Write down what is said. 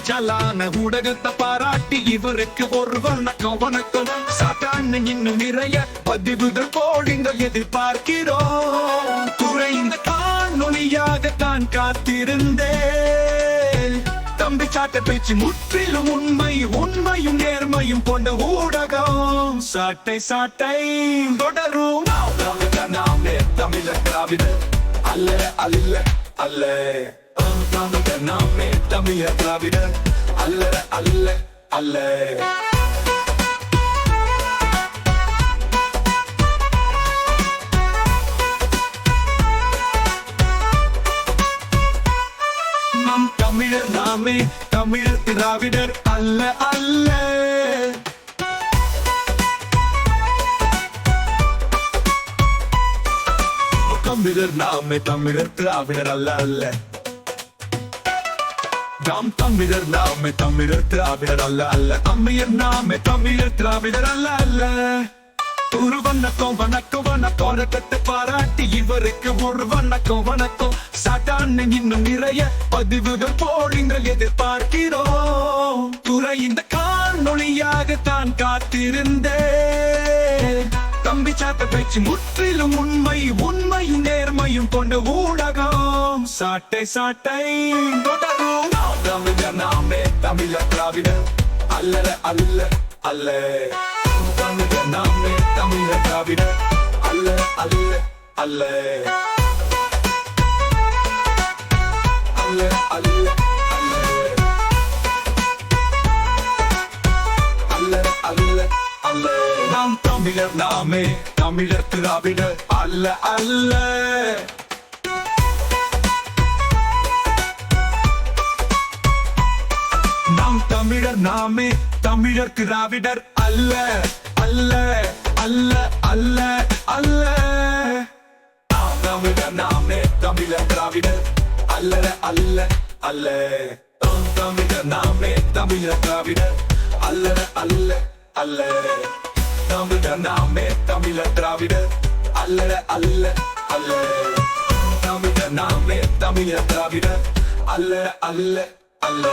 துணிச்சலான ஊடகத்தை பாராட்டி இவருக்கு ஒரு வணக்கம் சாட்டான இன்னும் நிறைய பதிவுகள் போடுங்கள் எதிர்பார்க்கிறோம். குறைந்த காணொலியாக தான் காத்திருந்தேன். தம்பி சாட்ட பேச்சு முற்றிலும் உண்மையும் நேர்மையும் கொண்ட ஊடகம். சாட்டை தொடரும். நாமே தமிழர் திராவிடர் அல்ல அல்ல அல்ல. நாமே தமிழர் திராவிடர் அல்ல அல்ல அல்ல. தமிழர் நாமே தமிழர் திராவிடர் அல்ல அல்ல. தமிழர் நாமே தமிழர் திராவிடர் அல்ல அல்ல. நாம் தமிழர் நாமே தமிழர் திராவிடர் அல்ல அல்ல. தமிழர் நாமே தமிழர் திராவிடர் அல்ல அல்ல. ஒரு வணக்கம் தொடக்கத்தை பாராட்டி இவருக்கு ஒரு வணக்கம் சாட்டான இன்னும் நிறைய பதிவுகள் போடுங்கள் எதிர்பார்க்கிறோம். குறைந்த காணொலியாக தான் காத்திருந்தேன். தம்பி சாட்ட பேச்சு முற்றிலும் உண்மையும் நேர்மையும் கொண்ட ஊடகம். சாட்டை தொடரும். நாமே தமிழர் திராவிடர் அல்ல அல்ல அல்ல. நாமே தமிழர் திராவிடர் அல்ல அல்ல அல்ல. அல்ல அல்ல அல்ல. அல்ல அல்ல அல்ல. நாம் தமிழர் நாமே தமிழர் திராவிடர் அல்ல அல்ல. நாம் தமிழர் நாமே தமிழர் திராவிடர் அல்ல அல்ல அல்ல அல்ல அல்ல. தமிழர் நாமே தமிழர் திராவிடர் அல்ல அல்ல அல்ல. தமிழர் நாமே தமிழர் திராவிடர் அல்ல அல்ல அல்ல. தமிழர் நாமே தமிழர் திராவிடர் அல்ல அல்ல அல்ல. தமிழர் நாமே தமிழர் திராவிடர் அல்ல அல்ல அல்ல.